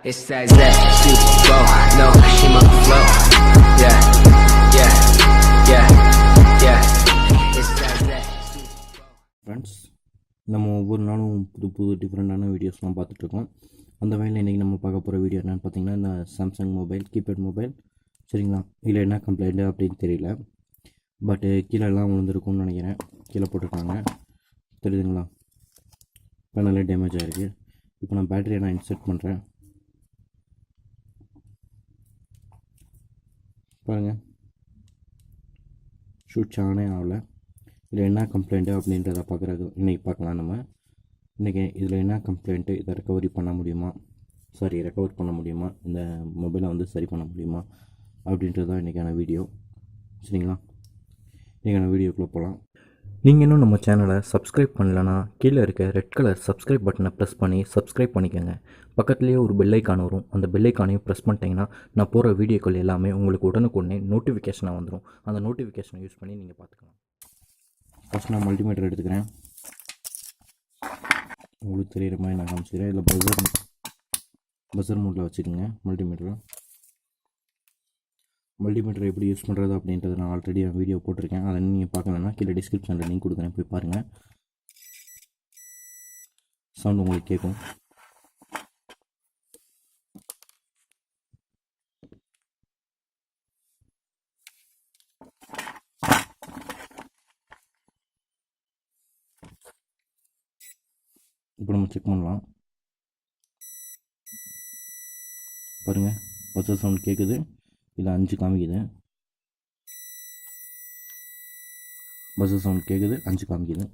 It's that super flow, no, she my flow. Yeah, yeah, yeah, yeah. It's that super flow. Friends, நம்ம ஒவ்வொரு நாளும் புது புது டிஃப்ரெண்ட்டான வீடியோஸ்லாம் பார்த்துட்ருக்கோம். அந்த வகையில் இன்றைக்கி நம்ம பார்க்க போகிற வீடியோ என்னென்னு பார்த்தீங்கன்னா, இந்த சாம்சங் மொபைல், கீபேட் மொபைல், சரிங்களா? இதில் என்ன கம்ப்ளைண்ட்டு அப்படின்னு தெரியல, பட்டு கீழெல்லாம் விழுந்துருக்கும்னு நினைக்கிறேன். கீழே போட்டிருக்காங்க, தெரியுதுங்களா? பேனலே டேமேஜ் ஆகிருக்கு. இப்போ நான் பேட்டரியை நான் இன்செர்ட் பண்ணுறேன். பாருங்கள், ஷூட் ஆனே ஆகலை. இதில் என்ன கம்ப்ளைண்ட்டு அப்படின்றத பார்க்குறது இன்றைக்கி பார்க்கலாம். நம்ம இன்றைக்கி இதில் என்ன கம்ப்ளைண்ட்டு, இதை ரெக்கவர் பண்ண முடியுமா, இந்த மொபைலை வந்து சரி பண்ண முடியுமா அப்படின்றது தான் இன்றைக்கான வீடியோ, சரிங்களா? இன்றைக்கான வீடியோக்குள்ளே போகலாம். நீங்கள் இன்னும் நம்ம சேனலை சப்ஸ்கிரைப் பண்ணலன்னா கீழே இருக்க ரெட் கலர் சப்ஸ்கிரைப் பட்டனை ப்ரெஸ் பண்ணி சப்ஸ்கிரைப் பண்ணிக்கோங்க. பக்கத்துலேயே ஒரு பெல்லைக்கான் வரும், அந்த பெல்லைக்கானையும் ப்ரெஸ் பண்ணிட்டீங்கன்னா நான் போகிற வீடியோக்கள் எல்லாமே உங்களுக்கு உடனுக்குடனே நோட்டிஃபிகேஷனாக வந்துடும். அந்த நோட்டிஃபிகேஷனை யூஸ் பண்ணி நீங்கள் பார்த்துக்கலாம். ஃபஸ்ட் நான் மல்டிமீட்டர் எடுத்துக்கிறேன். உங்களுக்கு தெரிகிற மாதிரி நான் காமிச்சிக்கிறேன். இதில் பஸர் மோட்டில் வச்சுக்கோங்க. மல்டிமீட்டர் எப்படி யூஸ் பண்ணுறது அப்படின்றத நான் ஆல்ரெடி வீடியோ போட்டிருக்கேன். அதை நீங்கள் பார்க்கலன்னா கீழே டிஸ்கிரிப்ஷனில் லிங்க் கொடுக்குறேன், போய் பாருங்கள். சவுண்ட் உங்களுக்கு கேட்கும். இப்போ நம்ம செக் பண்ணலாம். பாருங்கள், பஸர் சவுண்ட் கேட்குது. இதில் 5 காமிக்குது. பஸர் சவுண்ட் கேட்குது, 5 காமிக்குது.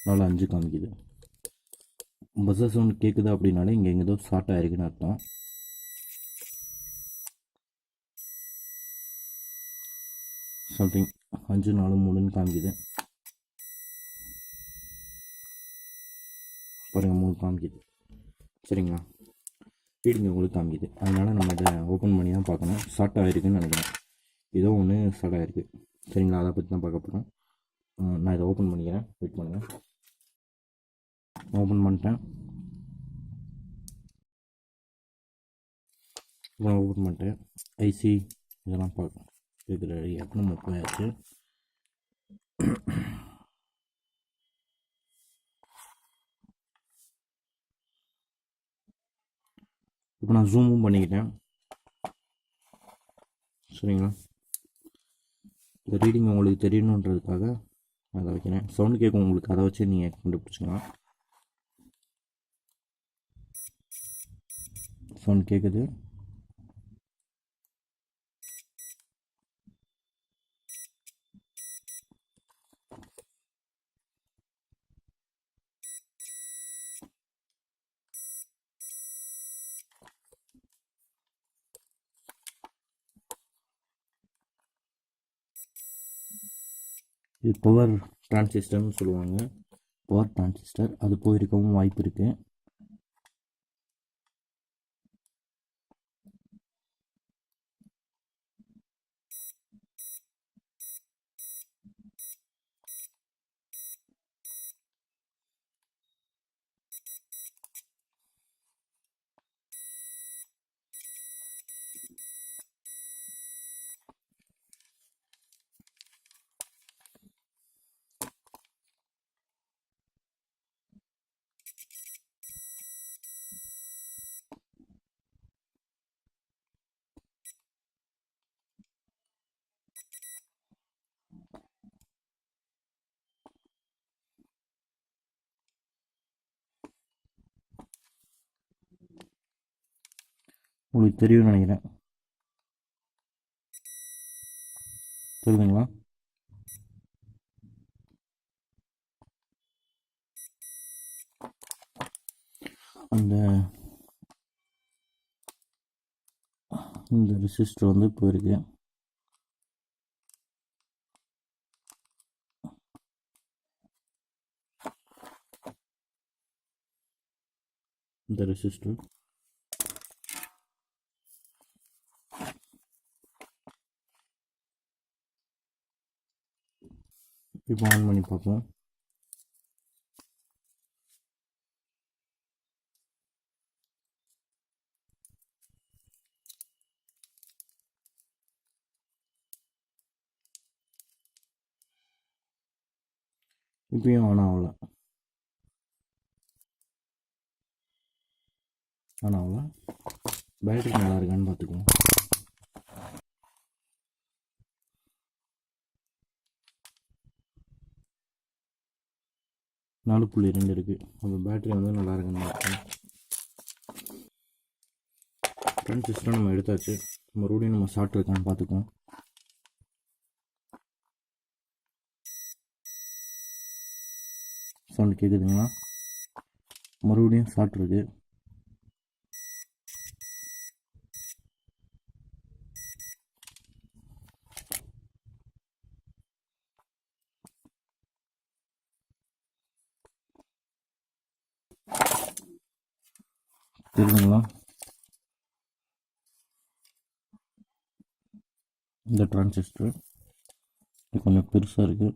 நாலு 5 காமிக்குது. பஸர் சவுண்ட் கேட்குது அப்படின்னாலே இங்கே எங்கேதோ ஷார்ட் ஆகிருக்குன்னு அர்த்தம். சம்திங் 5 4 3ன்னு காமிக்குது. பாருங்கள், 3 காமிக்குது, சரிங்களா? ரீடிங் உங்களுக்கு காமிக்குது. அதனால் நம்ம இதை ஓப்பன் பண்ணி தான் பார்க்கணும். ஷார்ட் ஆகிருக்குன்னு நினைக்கிறேன். ஏதோ ஒன்று ஷார்ட் ஆகிருக்கு, சரிங்களா? அதை பற்றி தான் பார்க்க போகிறோம். நான் இதை ஓப்பன் பண்ணிக்கிறேன், வெயிட் பண்ணுங்கள். ஓப்பன் பண்ணிட்டேன். ஐசி இதெல்லாம் பார்க்கணும். இருக்கிற எப்போ போயாச்சு. இப்போ நான் ஜூமும் பண்ணிக்கிட்டேன், சரிங்களா? இந்த ரீடிங் உங்களுக்கு தெரியணுன்றதுக்காக அதை வைக்கிறேன். சவுண்டு கேட்கும் உங்களுக்கு, அதை வச்சு நீங்கள் கண்டுபிடிச்சிக்கலாம். சவுண்ட் கேட்குது. இது பவர் டிரான்சிஸ்டர்னு சொல்லுவாங்க. பவர் டிரான்சிஸ்டர் அது போயிருக்கவும் வாய்ப்பு இருக்குது. உங்களுக்கு தெரியும்னு நினைக்கிறேன். தெரியுதுங்களா? இந்த ரெசிஸ்டர் வந்து போயிருக்கு. இந்த ரெசிஸ்டர் இப்போ ஆன் பண்ணி பார்ப்போம். இப்பயும் ஆன் ஆகல. பேட்டரி நல்லா இருக்கான்னு பார்த்துக்குவோம். நாலு 4.2 இருக்குது. அந்த பேட்டரி வந்து நல்லா இருக்குன்னு பார்த்துக்கோம். டிரான்சிஸ்டர் நம்ம எடுத்தாச்சு. மறுபடியும் நம்ம ஷார்ட் இருக்கான்னு பார்த்துக்குவோம். சவுண்ட் கேட்குதுங்களா? மறுபடியும் ஷார்ட் இருக்குது. தெரியுதுங்களா? இந்த டிரான்சிஸ்டர் கொஞ்சம் பெருசாக இருக்குது.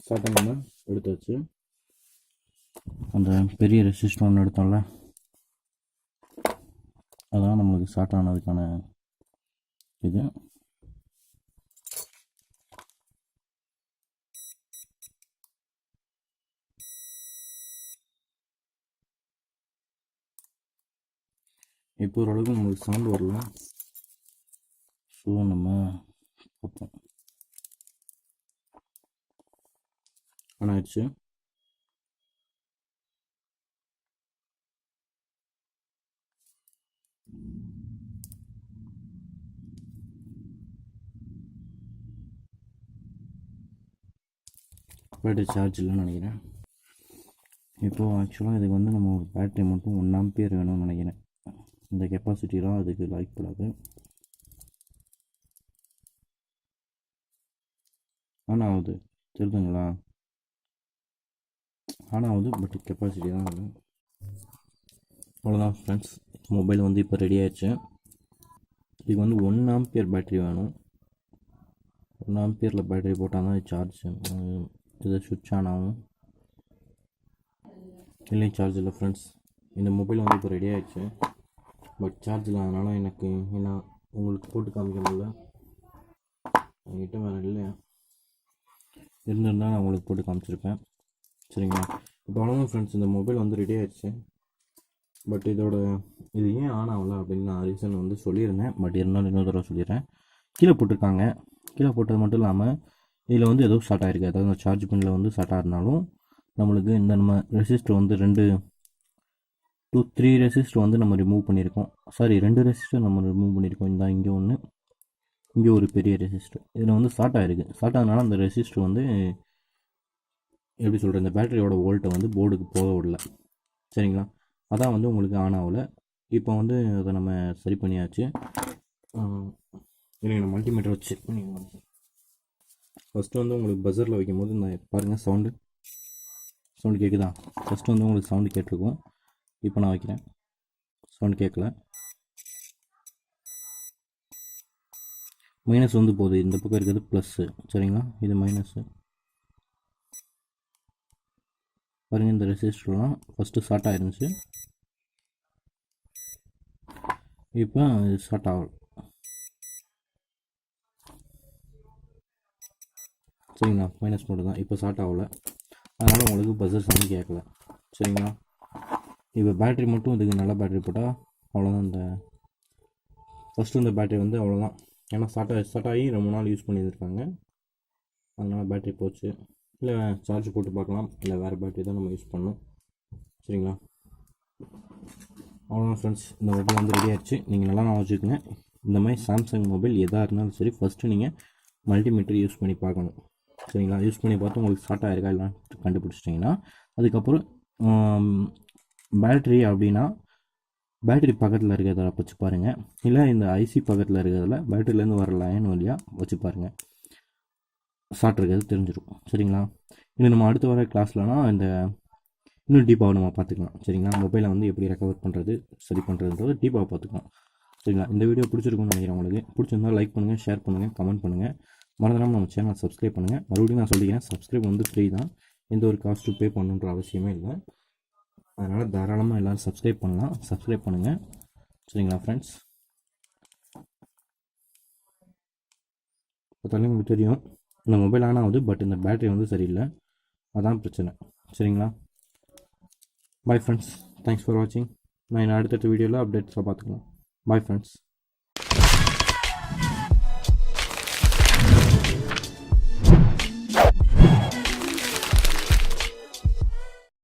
ஷார்ட்டை நம்ம எடுத்தாச்சு. அந்த பெரிய ரெசிஸ்டர் ஒன்று எடுத்தோம்ல, அதான் நம்மளுக்கு ஷார்ட் ஆனதுக்கான இது. இப்போ ஓரளவுக்கு நம்மளுக்கு சவுண்ட் வரல. ஸோ நம்ம பார்ப்போம். ஆன் ஆயிடுச்சு. பேட்டரி சார்ஜ் இல்லைன்னு நினைக்கிறேன். இப்போது ஆக்சுவலாக இதுக்கு வந்து நம்ம ஒரு பேட்டரி மட்டும் 1 ஆம்பியர் வேணும்னு நினைக்கிறேன். இந்த கெப்பாசிட்டிலாம் அதுக்கு லைக் கூடாது. ஆன் ஆகுது, தெரியுதுங்களா? ஆன் ஆகுது, பட் கெப்பாசிட்டி தான் ஆகுது. அவ்வளோதான் ஃப்ரெண்ட்ஸ், மொபைல் வந்து இப்போ ரெடி ஆயிடுச்சு. இதுக்கு வந்து 1 ஆம்பியர் பேட்டரி வேணும். 1 ஆம்பியரில் பேட்டரி போட்டால் தான் சார்ஜ் இதை சுவிட்ச் ஆன் ஆகும். இல்லையும் சார்ஜ் இல்லை ஃப்ரெண்ட்ஸ். இந்த மொபைல் வந்து இப்போ ரெடி ஆகிடுச்சு, பட் சார்ஜ் இல்லாதனால எனக்கு ஏன்னா உங்களுக்கு போட்டு காமிக்க முடியல. என்கிட்ட வேறு இல்லை, இருந்திருந்தால் நான் உங்களுக்கு போட்டு காமிச்சிருப்பேன். சரிங்களா? இப்போ அவ்வளோதான் ஃப்ரெண்ட்ஸ், இந்த மொபைல் வந்து ரெடி ஆகிடுச்சு. பட் இது ஏன் ஆன் ஆகலை அப்படின்னு நான் ரீசன் வந்து சொல்லியிருந்தேன். பட் இருந்தாலும் இன்னொரு தடவை சொல்லிடுறேன். கீழே போட்டிருக்காங்க. கீழே போட்டது மட்டும் இல்லாமல் இதில் வந்து ஏதோ ஷார்ட் ஆகிருக்கு. அதாவது அந்த சார்ஜ் பின்னில் வந்து ஷார்ட் ஆகிருந்தாலும் நம்மளுக்கு இந்த நம்ம ரெசிஸ்டர் வந்து 3 ரெசிஸ்டர் வந்து நம்ம ரிமூவ் பண்ணியிருக்கோம். 2 ரெசிஸ்டர் நம்ம ரிமூவ் பண்ணியிருக்கோம். இந்த இங்கே ஒன்று, இங்கே ஒரு பெரிய ரெசிஸ்டர். இதில் வந்து ஷார்ட் ஆகிருக்கு. ஷார்ட் ஆனதுனால அந்த ரெசிஸ்டர் வந்து எப்படி சொல்கிறேன், இந்த பேட்டரியோட வோல்ட்டை வந்து போர்டுக்கு போக விடல. சரிங்களா? அதான் வந்து உங்களுக்கு ஆன் ஆகலை. இப்போ வந்து அதை நம்ம சரி பண்ணியாச்சு. இல்லைங்க, நான் மல்டிமீட்டர் வச்சு செக் பண்ணிக்கலாம். ஃபஸ்ட்டு வந்து உங்களுக்கு பஸரில் வைக்கும்போது இந்த பாருங்கள் சவுண்டு கேட்குதா? ஃபஸ்ட்டு வந்து உங்களுக்கு சவுண்டு கேட்டிருக்கும். இப்போ நான் வைக்கிறேன், சவுண்டு கேட்கல. மைனஸ் வந்து போகுது. இந்த பக்கம் இருக்கிறது ப்ளஸ்ஸு. சரிங்களா? இது மைனஸு. பாருங்கள், இந்த ரெசிஸ்டர்லாம் ஃபஸ்ட்டு ஷார்ட் ஆயிருந்துச்சு, இப்போ இது ஷார்ட் ஆகலை. சரிங்களா? மைனஸ் மட்டும் தான், இப்போ ஷார்ட் ஆகலை. அதனால் உங்களுக்கு பஸர் சவுண்டு கேட்கல. சரிங்களா? இப்போ பேட்டரி மட்டும் இதுக்கு நல்ல பேட்டரி போட்டால் அவ்வளோதான். இந்த ஃபஸ்ட்டு இந்த பேட்டரி வந்து அவ்வளோதான். ஏன்னா ஸ்டார்ட் ஆகி ரொம்ப நாள் யூஸ் பண்ணியிருக்காங்க, அதனால் பேட்டரி போச்சு. இல்லை சார்ஜ் போட்டு பார்க்கலாம், இல்லை வேறு பேட்டரி தான் நம்ம யூஸ் பண்ணணும். சரிங்களா? அவ்வளோதான் ஃப்ரெண்ட்ஸ், இந்த மொபைல் வந்து ரெடி ஆகிடுச்சு. நீங்கள் நல்லா நான் வச்சுக்கோங்க. இந்த மாதிரி சாம்சங் மொபைல் எதாக இருந்தாலும் சரி, ஃபஸ்ட்டு நீங்கள் மல்டிமீட்டர் யூஸ் பண்ணி பார்க்கணும். சரிங்களா? யூஸ் பண்ணி பார்த்து உங்களுக்கு ஷார்ட் ஆகிருக்கா இல்லைன்னு கண்டுபிடிச்சிட்டிங்கன்னா, அதுக்கப்புறம் பேட்ரி அப்படின்னா பேட்டரி பக்கத்தில் இருக்கிறத வச்சு பாருங்கள். இல்லை இந்த ஐசி பக்கத்தில் இருக்கிறதுல பேட்டரியிலேருந்து வர லைன் வழியாக வச்சு பாருங்கள், ஷார்ட் இருக்கிறது தெரிஞ்சிடும். சரிங்களா? இது நம்ம அடுத்து வர கிளாஸ்லனா இந்த இன்னும் டீப்பாக நம்ம பார்த்துக்கலாம். சரிங்களா? மொபைலை வந்து எப்படி ரெக்கவர் பண்ணுறது, சரி பண்ணுறதுன்றது டீப்பாக பார்த்துக்கலாம். சரிங்களா? இந்த வீடியோ பிடிச்சிருக்குன்னு நினைக்கிறேன். உங்களுக்கு பிடிச்சிருந்தால் லைக் பண்ணுங்கள், ஷேர் பண்ணுங்கள், கமெண்ட் பண்ணுங்கள். மறந்துடாமல் நம்ம சேனல் சப்ஸ்கிரைப் பண்ணுங்கள். மறுபடியும் நான் சொல்லிக்கிறேன், சப்ஸ்கிரைப் வந்து ஃப்ரீ தான், எந்த ஒரு காஸ்ட்டும் பே பண்ணுன்ற அவசியமே இல்லை. அதனால் தாராளமாக எல்லோரும் சப்ஸ்கிரைப் பண்ணலாம். சப்ஸ்கிரைப் பண்ணுங்கள். சரிங்களா ஃப்ரெண்ட்ஸ்? பார்த்தாலே உங்களுக்கு தெரியும் இந்த மொபைல் ஆன் ஆகுது, பட் இந்த பேட்டரி வந்து சரியில்லை, அதான் பிரச்சனை. சரிங்களா? பாய் ஃப்ரெண்ட்ஸ், தேங்க்ஸ் ஃபார் வாட்சிங். நான் அடுத்தடுத்த வீடியோவில் அப்டேட்ஸாக பார்த்துக்கலாம். Bye friends.